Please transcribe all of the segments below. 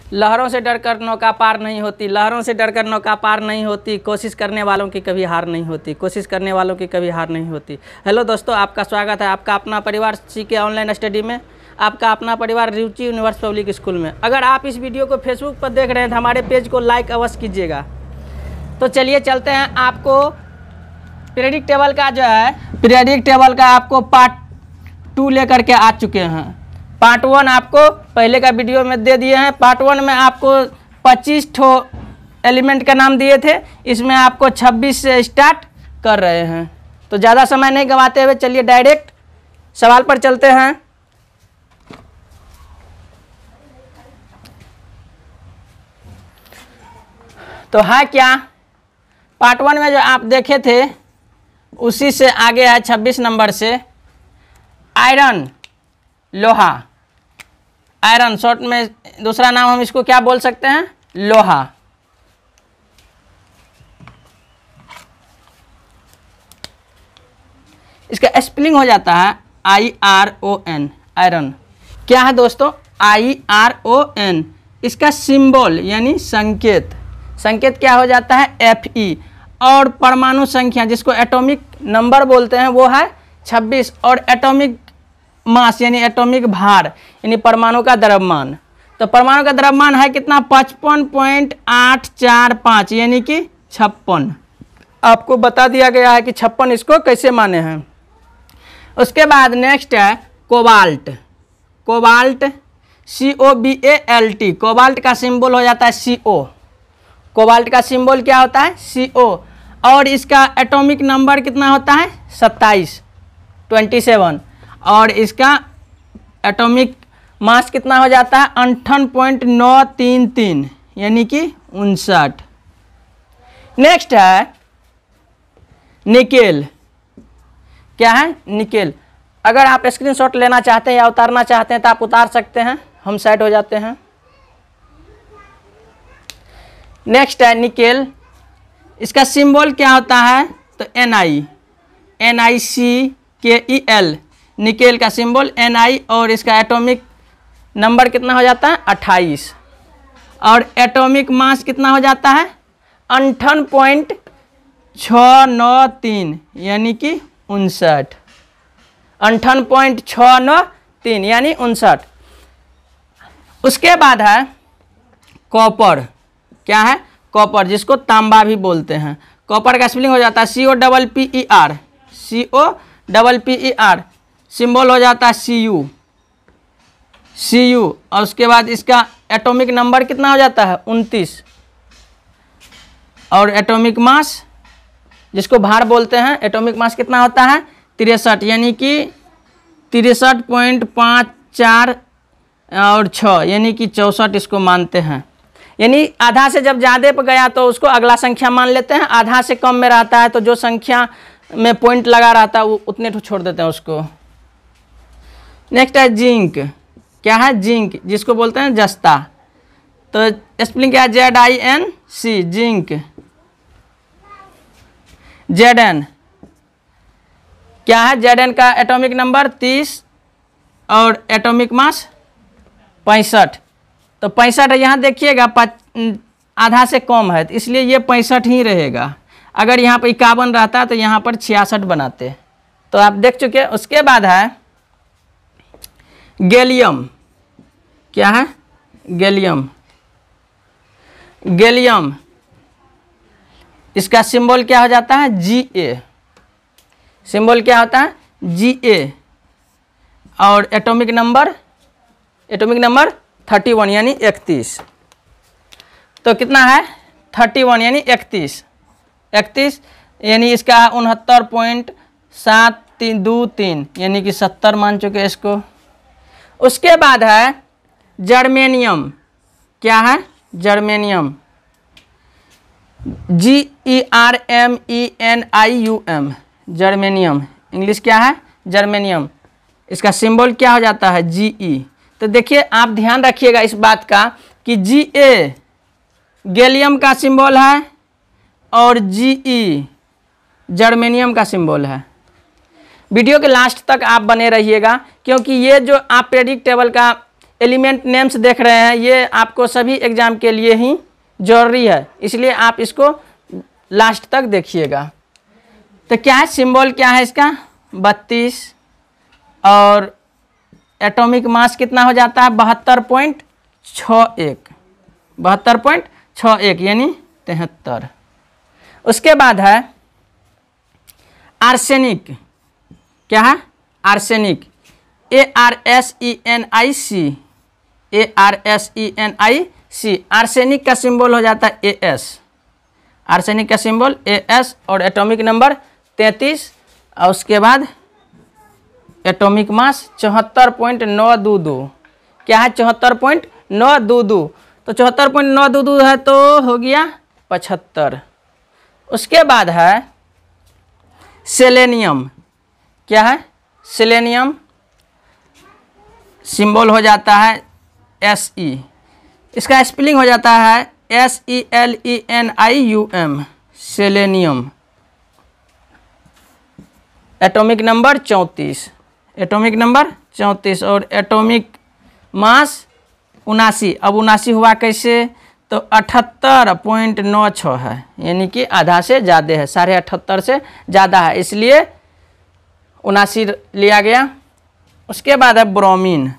लहरों से डरकर नौका पार नहीं होती, लहरों से डरकर नौका पार नहीं होती, कोशिश करने वालों की कभी हार नहीं होती, कोशिश करने वालों की कभी हार नहीं होती। हेलो दोस्तों, आपका स्वागत है आपका अपना परिवार सीके ऑनलाइन स्टडी में, आपका अपना परिवार रुचि यूनिवर्स पब्लिक स्कूल में। अगर आप इस वीडियो को फेसबुक पर देख रहे हैं तो हमारे पेज को लाइक अवश्य कीजिएगा। तो चलिए चलते हैं, आपको पीरियडिक टेबल का जो है पीरियडिक टेबल का आपको पार्ट 2 लेकर के आ चुके हैं। पार्ट 1 आपको पहले का वीडियो में दे दिए हैं। पार्ट 1 में आपको 25 ठो एलिमेंट का नाम दिए थे, इसमें आपको 26 से स्टार्ट कर रहे हैं। तो ज़्यादा समय नहीं गंवाते हुए चलिए डायरेक्ट सवाल पर चलते हैं। तो है क्या, पार्ट 1 में जो आप देखे थे उसी से आगे है 26 नंबर से आयरन, लोहा। आयरन शॉर्ट में दूसरा नाम हम इसको क्या बोल सकते हैं, लोहा। इसका स्पेलिंग हो जाता है IRON, आयरन। क्या है दोस्तों, IRON। इसका सिंबल यानी संकेत, संकेत क्या हो जाता है Fe। और परमाणु संख्या जिसको एटॉमिक नंबर बोलते हैं वो है 26। और एटॉमिक मास यानी एटॉमिक भार यानी परमाणु का द्रव्यमान। तो परमाणु का द्रव्यमान है कितना, 55.845 यानी कि 56। आपको बता दिया गया है कि 56 इसको कैसे माने हैं। उसके बाद नेक्स्ट है कोबाल्ट। कोबाल्ट COBALT, कोबाल्ट का सिंबल हो जाता है CO। कोबाल्ट का सिंबल क्या होता है, CO। और इसका एटॉमिक नंबर कितना होता है 27। और इसका एटॉमिक मास कितना हो जाता है 58.933 यानी कि 59। नेक्स्ट है निकेल। क्या है, निकेल। अगर आप स्क्रीनशॉट लेना चाहते हैं या उतारना चाहते हैं तो आप उतार सकते हैं, हम साइड हो जाते हैं। नेक्स्ट है निकेल। इसका सिंबल क्या होता है, तो NiCKEL, निकेल का सिंबल Ni। और इसका एटॉमिक नंबर कितना हो जाता है 28। और एटॉमिक मास कितना हो जाता है 58.693 यानी कि 59। 58.693 यानी 59। उसके बाद है कॉपर। क्या है, कॉपर, जिसको तांबा भी बोलते हैं। कॉपर का स्पेलिंग हो जाता है COPPER, COPPER। सिंबल हो जाता है CU। और उसके बाद इसका एटॉमिक नंबर कितना हो जाता है 29। और एटॉमिक मास जिसको भार बोलते हैं, एटॉमिक मास कितना होता है 63 यानी कि 63.54 और 6 यानी कि 64 इसको मानते हैं। यानी आधा से जब ज़्यादा पर गया तो उसको अगला संख्या मान लेते हैं, आधा से कम में रहता है तो जो संख्या में पॉइंट लगा रहता है वो उतने तो छोड़ देते हैं उसको। नेक्स्ट है जिंक। क्या है, जिंक, जिसको बोलते हैं जस्ता। तो स्पेलिंग क्या है ZINC, जिंक। Zn। क्या है, Zn का एटॉमिक नंबर 30 और एटॉमिक मास 65। तो 65 यहाँ देखिएगा आधा से कम है तो इसलिए ये 65 ही रहेगा। अगर यहाँ पर 51 रहता है तो यहाँ पर 66 बनाते। तो आप देख चुके हैं। उसके बाद है गैलियम। क्या है, गैलियम। गैलियम, इसका सिंबल क्या हो जाता है Ga। सिंबल क्या होता है Ga। और एटॉमिक नंबर 31 यानी 31। तो कितना है 31 यानी 31 यानी इसका 69.7323 यानी कि 70 मान चुके हैं इसको। उसके बाद है जर्मेनियम। क्या है, जर्मेनियम, GERMENIUM, जर्मेनियम। इंग्लिश क्या है, जर्मेनियम। इसका सिंबल क्या हो जाता है Ge। तो देखिए आप ध्यान रखिएगा इस बात का कि Ga गैलियम का सिंबल है और Ge जर्मेनियम का सिंबल है। वीडियो के लास्ट तक आप बने रहिएगा क्योंकि ये जो आप पीरियडिक टेबल का एलिमेंट नेम्स देख रहे हैं, ये आपको सभी एग्जाम के लिए ही जरूरी है, इसलिए आप इसको लास्ट तक देखिएगा। तो क्या है सिंबल, क्या है इसका 32 और एटॉमिक मास कितना हो जाता है 72.61, 72.61 यानी 73। उसके बाद है आर्सेनिक, क्या है आर्सेनिक, ARSENIC, ARSENIC, आर्सेनिक का सिंबल हो जाता है AS, आर्सेनिक का सिंबल AS और एटॉमिक नंबर 33 और उसके बाद एटॉमिक मास 74.922, क्या है 74.922, तो 74.922 है तो हो गया 75। उसके बाद है सेलेनियम, क्या है सेलेनियम, सिंबल हो जाता है SE, इसका स्पेलिंग हो जाता है SELENIUM, selenium, atomic number 34, atomic number 34 और एटॉमिक मास 79। अब 79 हुआ कैसे, तो 78.96 है, यानी कि आधा से ज़्यादा है, 78.5 से ज़्यादा है, इसलिए 79 लिया गया। उसके बाद है ब्रोमीन,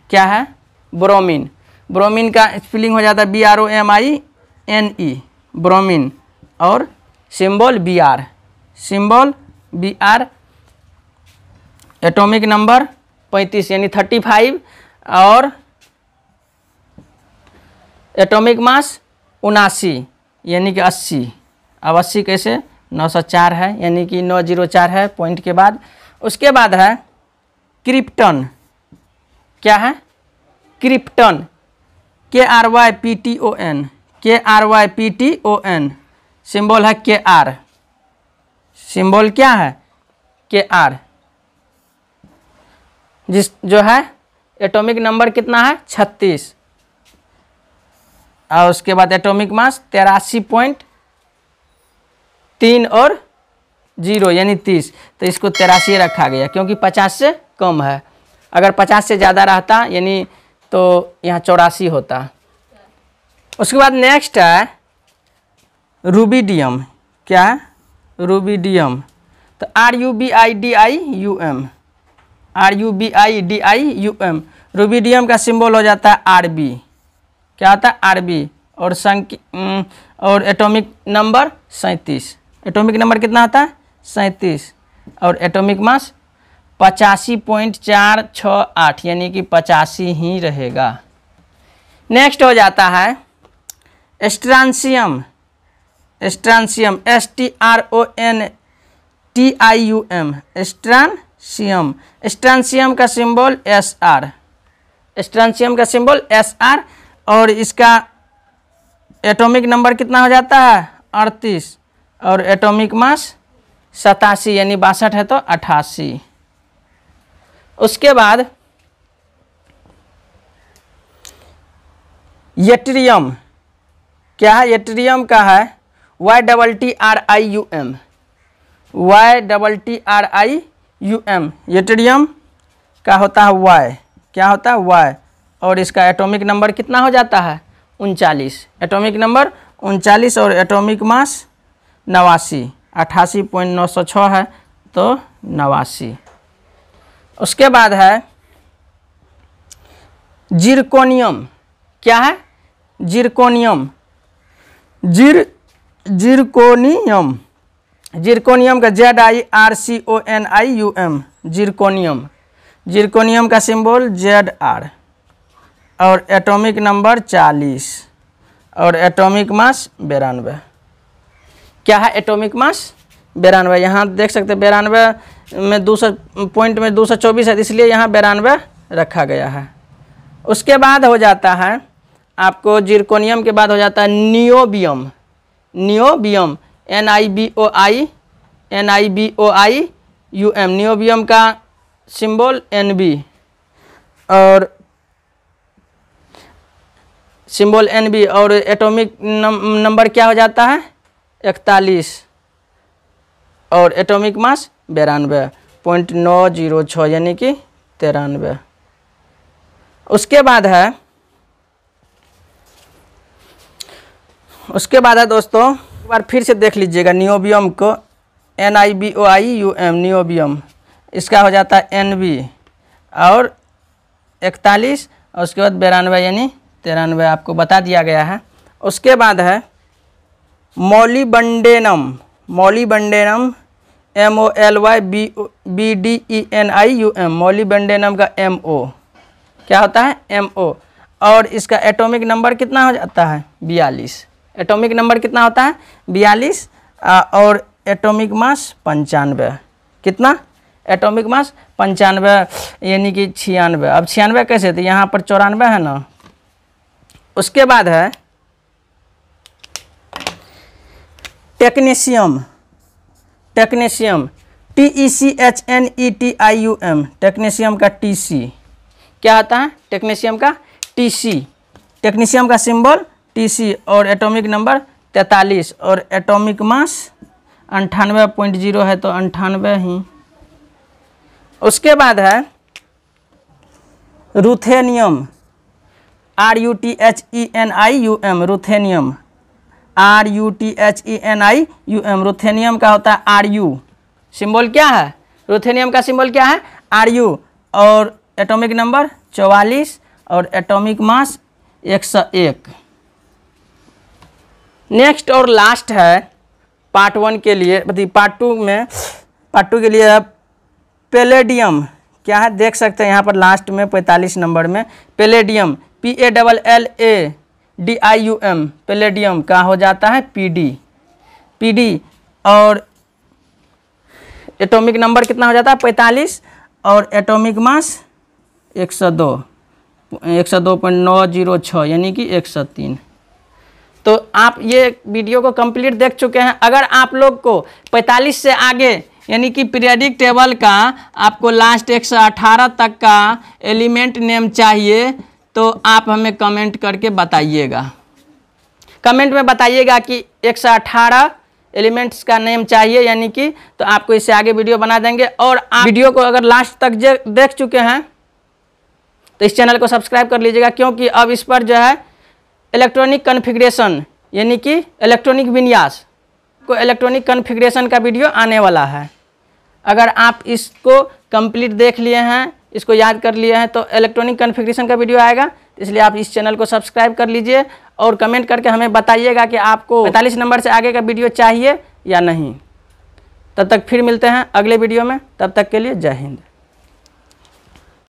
क्या है ब्रोमीन, ब्रोमीन का स्पेलिंग हो जाता है BROMINE, ब्रोमीन और symbol BR, symbol BR, atomic number 35 यानी 35 और एटॉमिक मास 79 यानी कि 80। अब 80 कैसे 904 है, यानी कि 904 है पॉइंट के बाद। उसके बाद है क्रिप्टन, क्या है क्रिप्टन, KRYPTON, KRYPTON, सिंबल है KR, सिंबल क्या है KR, जिस जो है एटॉमिक नंबर कितना है 36 और उसके बाद एटॉमिक मास 83.3 और 0 यानी 30, तो इसको 83 रखा गया क्योंकि 50 से कम है, अगर 50 से ज़्यादा रहता यानी तो यहाँ 84 होता। उसके बाद नेक्स्ट है रूबिडियम, क्या है रूबिडियम, तो RUBIDIUM, RUBIDIUM, रूबिडियम का सिंबल हो जाता है RB, क्या होता है RB और और एटॉमिक नंबर 37, एटॉमिक नंबर कितना होता है 37 और एटॉमिक मास 85.468 यानी कि 85 ही रहेगा। नेक्स्ट हो जाता है strontium, strontium STRONTIUM, strontium, strontium का सिंबल SR, स्ट्रांसियम का सिंबल SR और इसका एटॉमिक नंबर कितना हो जाता है 38 और एटॉमिक मास 87 यानी 62 है तो 88। उसके बाद यट्रियम, क्या है यट्रियम का है YTTRIUM, YTTRIUM, यट्रियम का होता है Y, क्या होता है Y और इसका एटॉमिक नंबर कितना हो जाता है 39, एटॉमिक नंबर 39 और एटॉमिक मास 89, 88.906 है तो 89। उसके बाद है जिरकोनियम, क्या है जिरकोनियम, जिरकोनियम, जिरकोनियम का ZIRCONIUM, जिरकोनियम, जिरकोनियम का सिंबल ZR और एटॉमिक नंबर 40 और एटॉमिक मास 92, क्या है एटॉमिक मास 92, यहाँ देख सकते हैं 92 में 200 पॉइंट में 224 है इसलिए यहाँ 92 रखा गया है। उसके बाद हो जाता है आपको जिरकोनियम के बाद हो जाता है नियोबियम, नियोबियम NIBOIUM, नियोबियम का सिंबल NB और सिंबल NB और एटॉमिक नंबर क्या हो जाता है 41 और एटॉमिक मास 92.906 यानी कि 93। उसके बाद है दोस्तों, एक बार फिर से देख लीजिएगा नियोबियम को, NIBOIUM नियोबियम, इसका हो जाता है NB और 41 और उसके बाद 92 यानी 93 आपको बता दिया गया है। उसके बाद है मोलिबडेनम, मोलिबडेनम MOLYBDENIUM, मोलिबडेनम का MO क्या होता है MO, और इसका एटॉमिक नंबर कितना हो जाता है 42, एटॉमिक नंबर कितना होता है 42 और एटॉमिक मास 95, कितना एटॉमिक मास 95 यानी कि 96। अब 96 कैसे थे, यहाँ पर 94 है ना। उसके बाद है टेक्नीशियम, टेक्नीशियम TECHNETIUM, टेक्नीशियम का TC क्या होता है, टेक्नीशियम का TC, टेक्नीशियम का सिंबल TC और एटॉमिक नंबर 43 और एटॉमिक मास 98.0 है तो 98 ही। उसके बाद है ruthenium, RUTHENIUM, ruthenium, RUTHENIUM, ruthenium का होता है RU, सिंबल क्या है, रुथेनियम का सिंबल क्या है RU और एटॉमिक नंबर 44 और एटॉमिक मास 101। नेक्स्ट और लास्ट है पार्ट 1 के लिए, पार्ट 2 में, पार्ट 2 के लिए है पैलेडियम, क्या है देख सकते हैं यहाँ पर लास्ट में 45 नंबर में पैलेडियम, PALLADIUM, पैलेडियम का हो जाता है PD और एटॉमिक नंबर कितना हो जाता है 45 और एटॉमिक मास 102.906 यानी कि 103। तो आप ये वीडियो को कंप्लीट देख चुके हैं। अगर आप लोग को 45 से आगे यानी कि पीरियडिक टेबल का आपको लास्ट 118 तक का एलिमेंट नेम चाहिए तो आप हमें कमेंट करके बताइएगा, कमेंट में बताइएगा कि 118 एलिमेंट्स का नेम चाहिए यानी कि, तो आपको इससे आगे वीडियो बना देंगे। और आप वीडियो को अगर लास्ट तक देख चुके हैं तो इस चैनल को सब्सक्राइब कर लीजिएगा, क्योंकि अब इस पर जो है इलेक्ट्रॉनिक कॉन्फ़िगरेशन यानी कि इलेक्ट्रॉनिक विन्यास को इलेक्ट्रॉनिक कॉन्फ़िगरेशन का वीडियो आने वाला है। अगर आप इसको कंप्लीट देख लिए हैं, इसको याद कर लिए हैं तो इलेक्ट्रॉनिक कॉन्फ़िगरेशन का वीडियो आएगा, इसलिए आप इस चैनल को सब्सक्राइब कर लीजिए और कमेंट करके हमें बताइएगा कि आपको 45 नंबर से आगे का वीडियो चाहिए या नहीं। तब तक फिर मिलते हैं अगले वीडियो में, तब तक के लिए जय हिंद।